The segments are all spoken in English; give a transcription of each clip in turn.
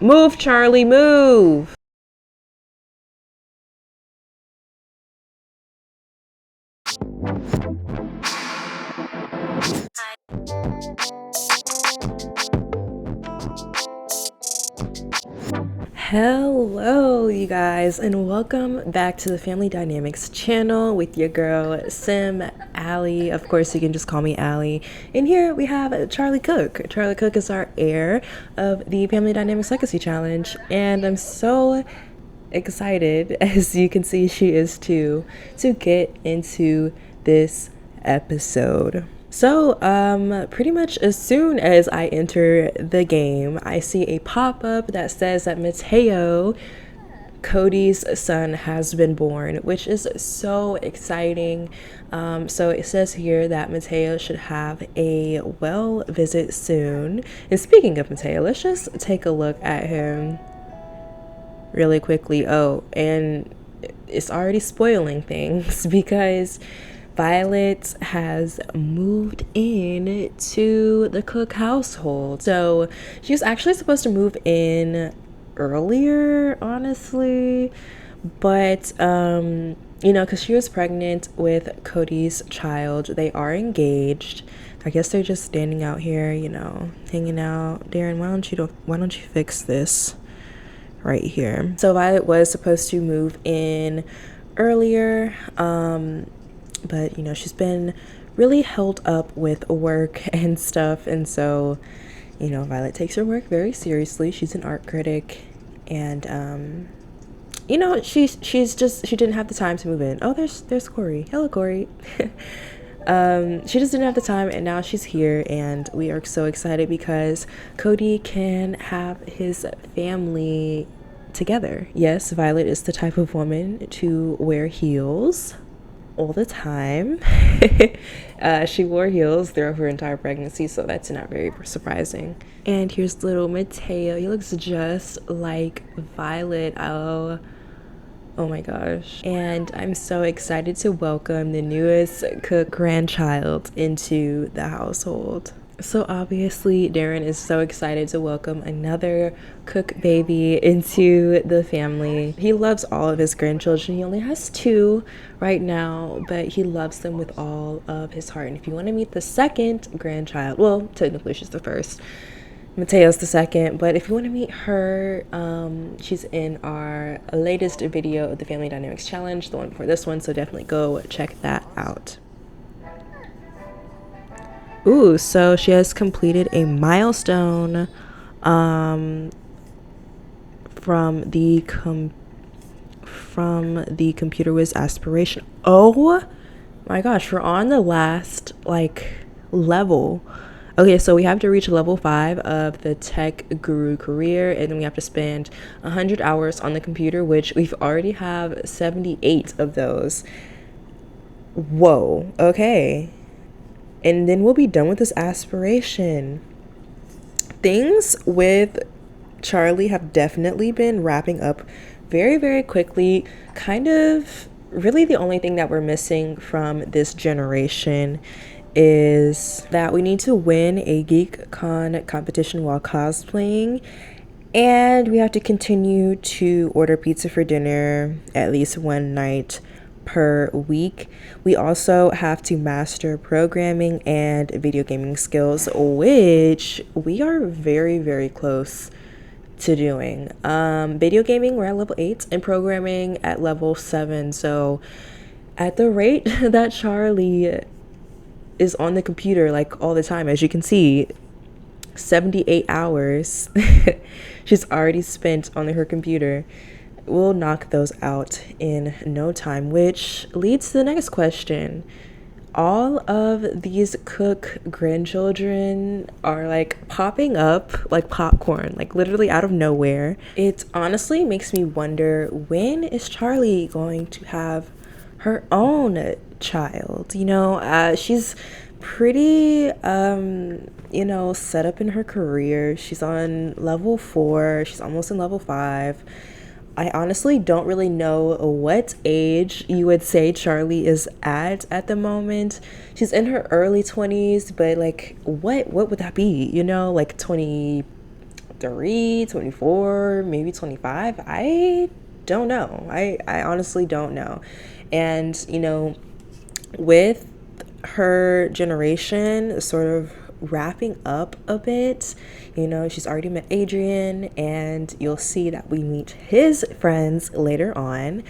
Move, Charlie, move. Hello, you guys, and welcome back to the Family Dynamics channel with your girl Sim Allie. Of course, you can just call me Allie. And here we have Charlie Cook. Charlie Cook is our heir of the Family Dynamics Legacy Challenge, and I'm so excited, as you can see she is too, to get into this episode. So pretty much as soon as I enter the game, I see a pop-up that says that Mateo, Cody's son, has been born, which is so exciting. So it says here that Mateo should have a well visit soon. And speaking of Mateo, let's just take a look at him really quickly. Oh, and it's already spoiling things because Violet has moved in to the Cook household. So she was actually supposed to move in earlier, honestly, but you know, because she was pregnant with Cody's child. They are engaged. I guess they're just standing out here, you know, hanging out. Darren, why don't you fix this right here? So Violet was supposed to move in earlier, but you know, she's been really held up with work and stuff, and so, you know, Violet takes her work very seriously. She's an art critic, and you know, she didn't have the time to move in. Oh, there's Corey. Hello, Corey. She just didn't have the time, and now she's here, and we are so excited because Cody can have his family together. Yes, Violet is the type of woman to wear heels all the time. She wore heels throughout her entire pregnancy, so that's not very surprising. And here's little Mateo. He looks just like Violet. Oh my gosh. And I'm so excited to welcome the newest Cook grandchild into the household. So obviously Darren is so excited to welcome another Cook baby into the family. He loves all of his grandchildren. He only has 2 right now, but he loves them with all of his heart. And if you want to meet the second grandchild, well, technically she's the first, Mateo's the second, but if you want to meet her, she's in our latest video of the Family Dynamics Challenge, the one before this one, so definitely go check that out. Ooh, so she has completed a milestone from the Computer Whiz aspiration. Oh my gosh, we're on the last level. Okay, so we have to reach level 5 of the tech guru career, and then we have to spend 100 hours on the computer, which we've already have 78 of those. Whoa, okay. And then we'll be done with this aspiration. Things with Charlie have definitely been wrapping up very, very quickly. Kind of really the only thing that we're missing from this generation is that we need to win a GeekCon competition while cosplaying, and we have to continue to order pizza for dinner at least one night per week. We also have to master programming and video gaming skills, which we are very, very close to doing. Video gaming, we're at level 8, and programming at level 7. So at the rate that Charlie is on the computer all the time, as you can see, 78 hours she's already spent on her computer. We'll knock those out in no time, which leads to the next question. All of these Cook grandchildren are popping up like popcorn, literally out of nowhere. It honestly makes me wonder, when is Charlie going to have her own child? You know, she's pretty you know, set up in her career. She's on level 4, she's almost in level 5. I honestly don't really know what age you would say Charlie is at the moment. She's in her early 20s, but what would that be? You know, 20, 23, 24, maybe 25. I don't know. I honestly don't know. And, you know, with her generation sort of wrapping up a bit, you know, she's already met Adrian, and you'll see that we meet his friends later on.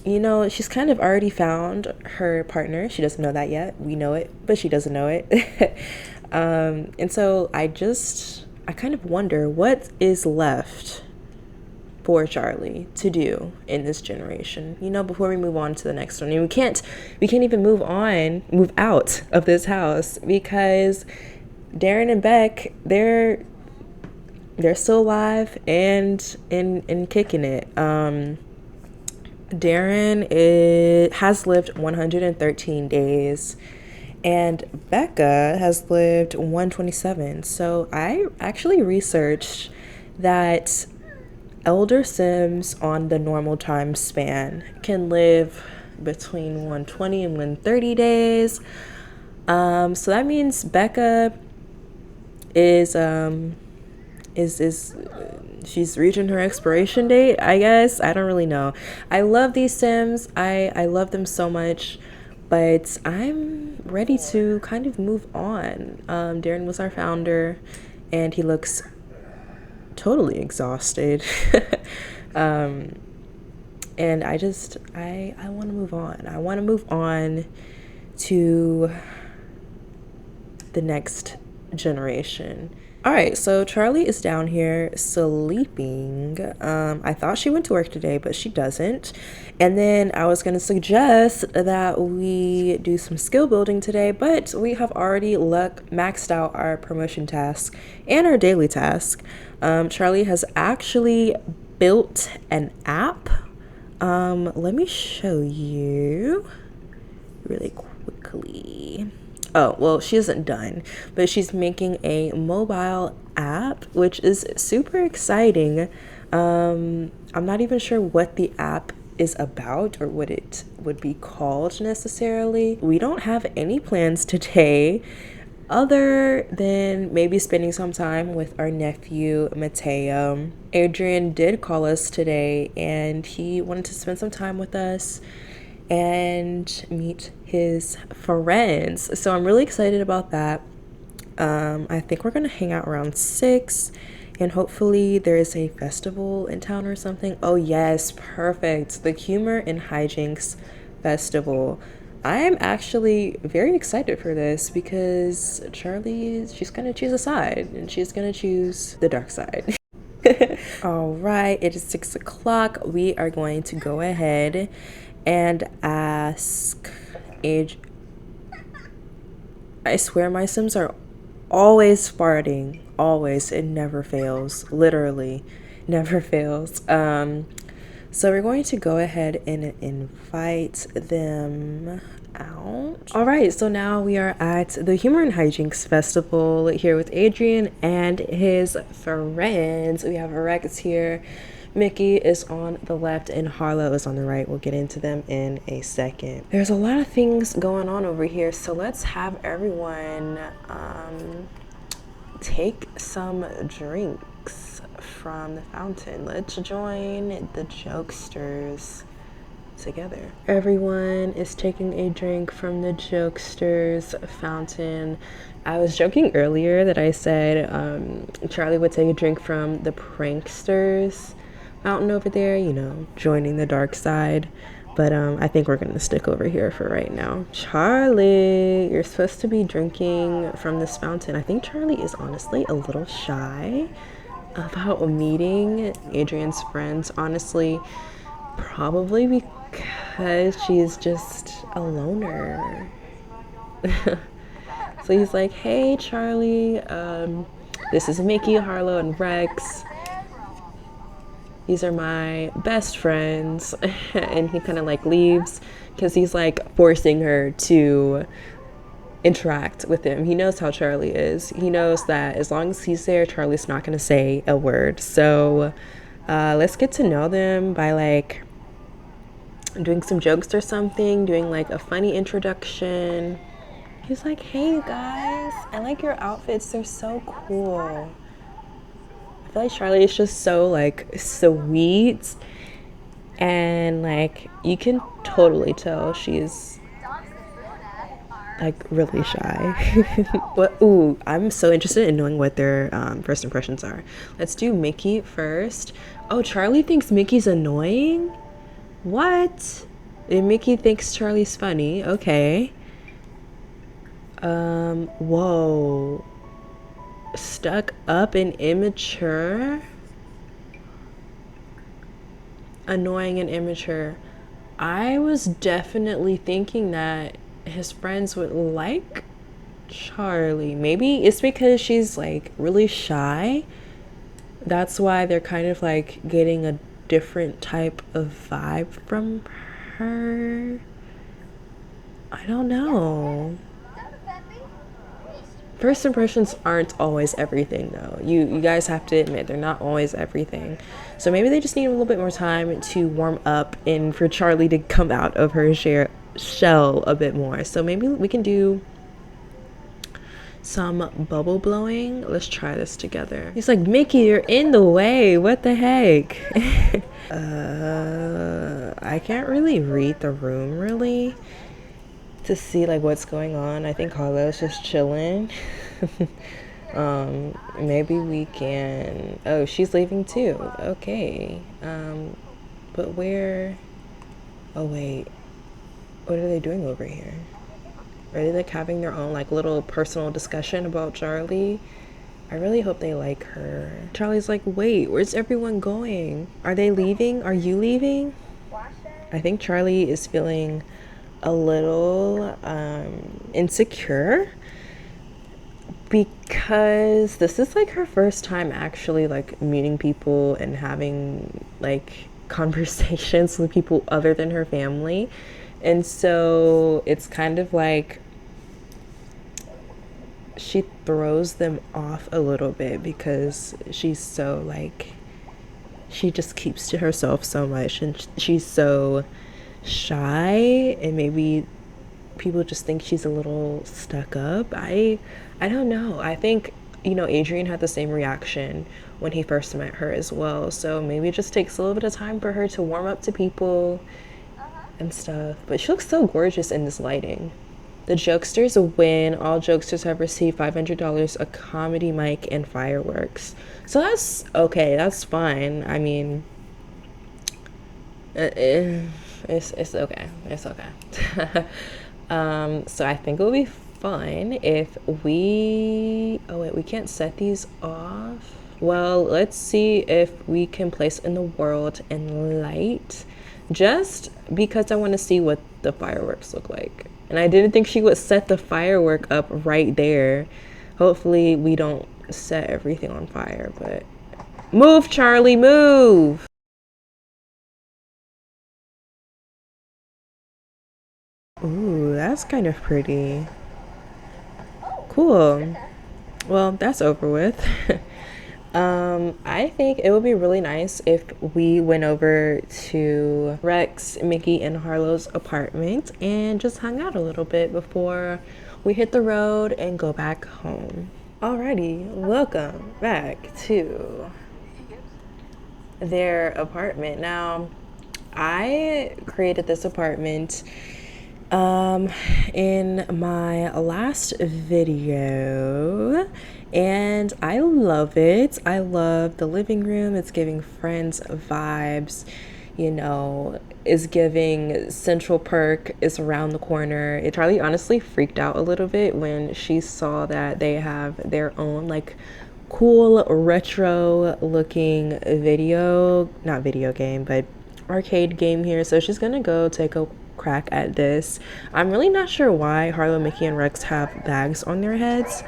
You know, she's kind of already found her partner. She doesn't know that yet. We know it, but she doesn't know it. And so I kind of wonder what is left for Charlie to do in this generation, you know, before we move on to the next one. And we can't even move out of this house, because Darren and Beck, they're still alive and kicking it. Darren has lived 113 days, and Becca has lived 127. So I actually researched that elder Sims on the normal time span can live between 120 and 130 days. So that means Becca is she's reaching her expiration date, I guess. I don't really know. I love these Sims. I love them so much, but I'm ready to kind of move on. Darren was our founder, and he looks totally exhausted. And I want to move on. I want to move on to the next generation. All right, so Charlie is down here sleeping. I thought she went to work today, but she doesn't. And then I was going to suggest that we do some skill building today, but we have already maxed out our promotion task and our daily task. Charlie has actually built an app. Let me show you really quickly. Oh, well, she isn't done, but she's making a mobile app, which is super exciting. I'm not even sure what the app is about or what it would be called necessarily. We don't have any plans today other than maybe spending some time with our nephew, Mateo. Adrian did call us today, and he wanted to spend some time with us and meet his friends. So I'm really excited about that. I think we're gonna hang out around 6, and hopefully there is a festival in town or something. Oh yes, perfect. The Humor and Hijinks Festival. I am actually very excited for this because she's gonna choose a side, and she's gonna choose the dark side. All right, it is 6 o'clock. We are going to go ahead and ask age. I swear my Sims are always farting. Always. It never fails. Literally never fails. So we're going to go ahead and invite them out. All right, so now we are at the Humor and Hijinks Festival here with Adrian and his friends. We have Rex here. Mickey is on the left and Harlow is on the right. We'll get into them in a second. There's a lot of things going on over here, so let's have everyone take some drinks from the fountain. Let's join the jokesters together. Everyone is taking a drink from the jokesters fountain. I was joking earlier that I said Charlie would take a drink from the pranksters fountain over there, you know, joining the dark side. But I think we're gonna stick over here for right now. Charlie, you're supposed to be drinking from this fountain. I think Charlie is honestly a little shy about meeting Adrian's friends, honestly, probably because she's just a loner. So he's like, hey Charlie, this is Mickey, Harlow, and Rex. These are my best friends. And he kind of like leaves because he's like forcing her to interact with him. He knows how Charlie is. He knows that as long as he's there, Charlie's not going to say a word. So let's get to know them by like doing some jokes or something, doing like a funny introduction. He's like, hey you guys, I like your outfits, they're so cool. I feel like Charlie is just so like sweet, and like you can totally tell she's like really shy. But ooh, I'm so interested in knowing what their first impressions are. Let's do Mickey first. Oh, Charlie thinks Mickey's annoying? What? And Mickey thinks Charlie's funny. Okay. Whoa. Stuck up and immature? Annoying and immature. I was definitely thinking that his friends would like Charlie. Maybe it's because she's like really shy. That's why they're kind of like getting a different type of vibe from her. I don't know. First impressions aren't always everything though. You guys have to admit they're not always everything. So maybe they just need a little bit more time to warm up and for Charlie to come out of her shell a bit more. So maybe we can do some bubble blowing. Let's try this together. He's like, Mickey, you're in the way. What the heck? I can't really read the room really to see like what's going on. I think Carlo's just chilling. Maybe we can. Oh, she's leaving too. Okay. But where? Oh wait. What are they doing over here? Are they like having their own like little personal discussion about Charlie? I really hope they like her. Charlie's like, wait, where's everyone going? Are they leaving? Are you leaving? I think Charlie is feeling a little insecure because this is like her first time actually like meeting people and having like conversations with people other than her family. And so it's kind of like she throws them off a little bit because she's so like, she just keeps to herself so much and she's so shy, and maybe people just think she's a little stuck up. I don't know. I think, you know, Adrian had the same reaction when he first met her as well. So maybe it just takes a little bit of time for her to warm up to people and stuff. But she looks so gorgeous in this lighting. The jokesters win. All jokesters have received $500, a comedy mic, and fireworks. So that's okay. That's fine. I mean, it's okay. It's okay. So I think it'll be fun if we. Oh wait, we can't set these off. Well, let's see if we can place in the world and light, just because I want to see what the fireworks look like. And I didn't think she would set the firework up right there. Hopefully we don't set everything on fire, but move, Charlie, move. Ooh, that's kind of pretty. Cool. Well, that's over with. I think it would be really nice if we went over to Rex, Mickey, and Harlow's apartment and just hung out a little bit before we hit the road and go back home. Alrighty, welcome back to their apartment. Now, I created this apartment in my last video, and I love it. I love the living room. It's giving Friends vibes, you know, is giving Central Perk is around the corner. Charlie honestly freaked out a little bit when she saw that they have their own like cool retro looking not video game, but arcade game here. So she's gonna go take a crack at this. I'm really not sure why Harlow, Mickey, and Rex have bags on their heads,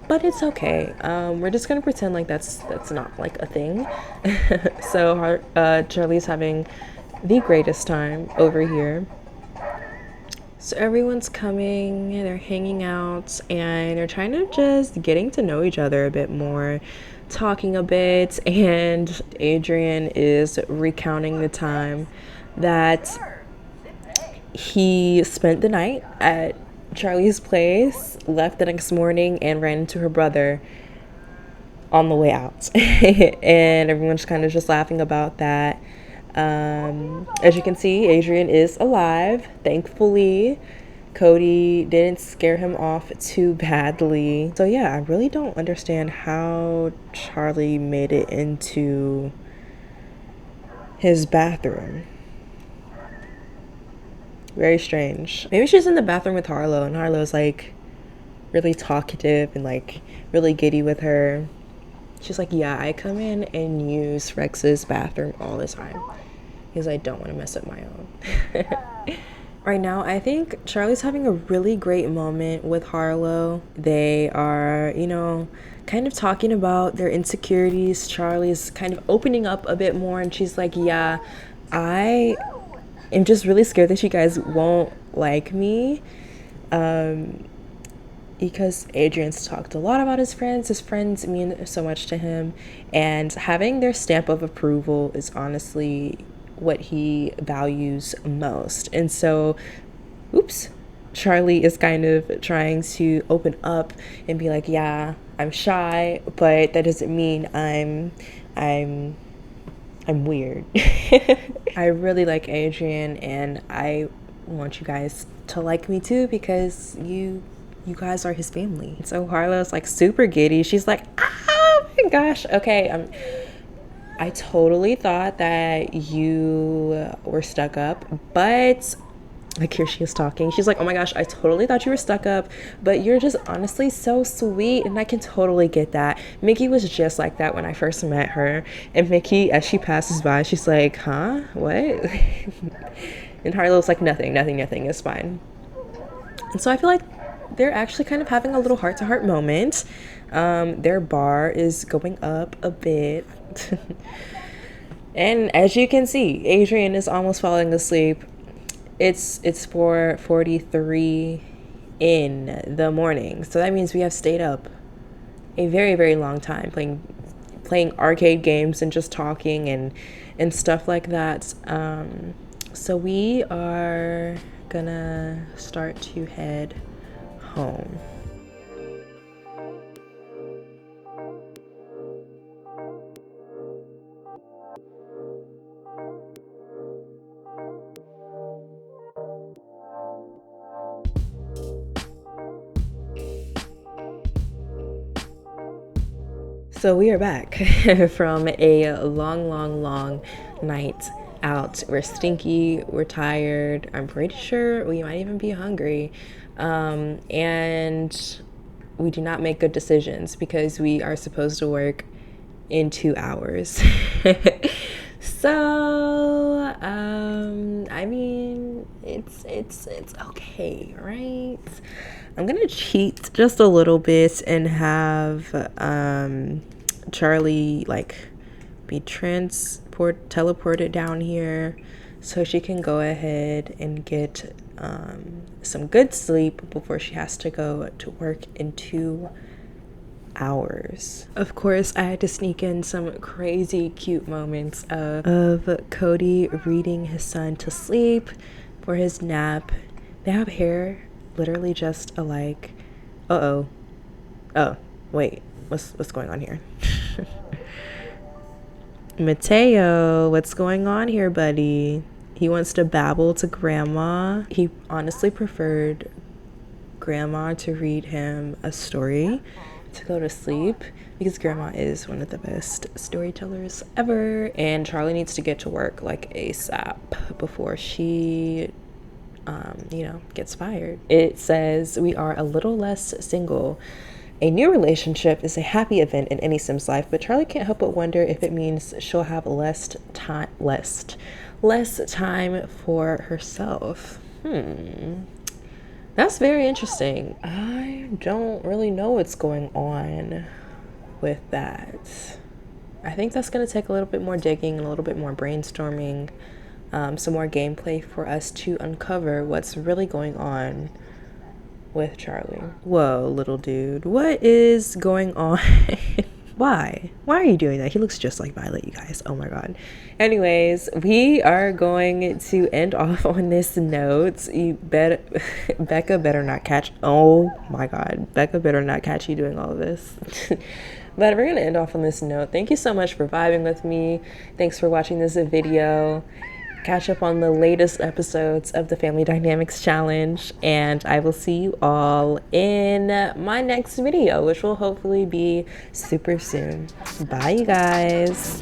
but it's okay. We're just gonna pretend like that's not like a thing. So Charlie's having the greatest time over here. So everyone's coming, they're hanging out, and they're trying to just getting to know each other a bit more, talking a bit, and Adrian is recounting the time that he spent the night at Charlie's place, left the next morning, and ran into her brother on the way out. And everyone's kind of just laughing about that. As you can see, Adrian is alive, thankfully. Cody didn't scare him off too badly. So yeah, I really don't understand how Charlie made it into his bathroom. Very strange. Maybe she's in the bathroom with Harlow, and Harlow's like really talkative and like really giddy with her. She's like, yeah, I come in and use Rex's bathroom all the time because I don't want to mess up my own. Right now, I think Charlie's having a really great moment with Harlow. They are, you know, kind of talking about their insecurities. Charlie's kind of opening up a bit more, and she's like, yeah, I am just really scared that you guys won't like me. Because Adrian's talked a lot about his friends. His friends mean so much to him, and having their stamp of approval is honestly what he values most. And so, oops, Charlie is kind of trying to open up and be like, yeah, I'm shy, but that doesn't mean I'm weird. I really like Adrian, and I want you guys to like me too, because you guys are his family. So Harlow's like super giddy. She's like, oh my gosh. Okay, I totally thought that you were stuck up, but like here she is talking. She's like, oh my gosh, I totally thought you were stuck up, but you're just honestly so sweet, and I can totally get that. Mickey was just like that when I first met her, and Mickey, as she passes by, she's like, huh, what? And Harlow's like, nothing, it's fine. And so I feel like they're actually kind of having a little heart-to-heart moment. Their bar is going up a bit. And as you can see, Adrian is almost falling asleep. It's 4:43 in the morning. So that means we have stayed up a very, very long time playing arcade games and just talking and stuff like that. So we are gonna start to head home. So we are back from a long night out. We're stinky, we're tired, I'm pretty sure we might even be hungry. And we do not make good decisions because we are supposed to work in 2 hours. So, I mean, it's okay, right? I'm gonna cheat just a little bit and have Charlie like be teleported down here so she can go ahead and get some good sleep before she has to go to work in 2 hours. Of course, I had to sneak in some crazy cute moments of Cody reading his son to sleep for his nap. They have hair literally just alike. Oh, wait, what's going on here? Mateo, what's going on here, buddy? He wants to babble to grandma. He honestly preferred grandma to read him a story to go to sleep because grandma is one of the best storytellers ever, and Charlie needs to get to work like ASAP before she gets fired. It says we are a little less single. A new relationship is a happy event in any Sim's life, but Charlie can't help but wonder if it means she'll have less time for herself. That's very interesting. I don't really know what's going on with that. I think that's going to take a little bit more digging and a little bit more brainstorming, some more gameplay for us to uncover what's really going on with Charlie. Whoa, little dude, what is going on? Why are you doing that? He looks just like Violet, you guys. Oh my god. Anyways, we are going to end off on this note. Becca better not catch, oh my god, Becca better not catch you doing all of this. But we're gonna end off on this note. Thank you so much for vibing with me. Thanks for watching this video. Catch up on the latest episodes of the Family Dynamics Challenge, and I will see you all in my next video, which will hopefully be super soon. Bye, you guys.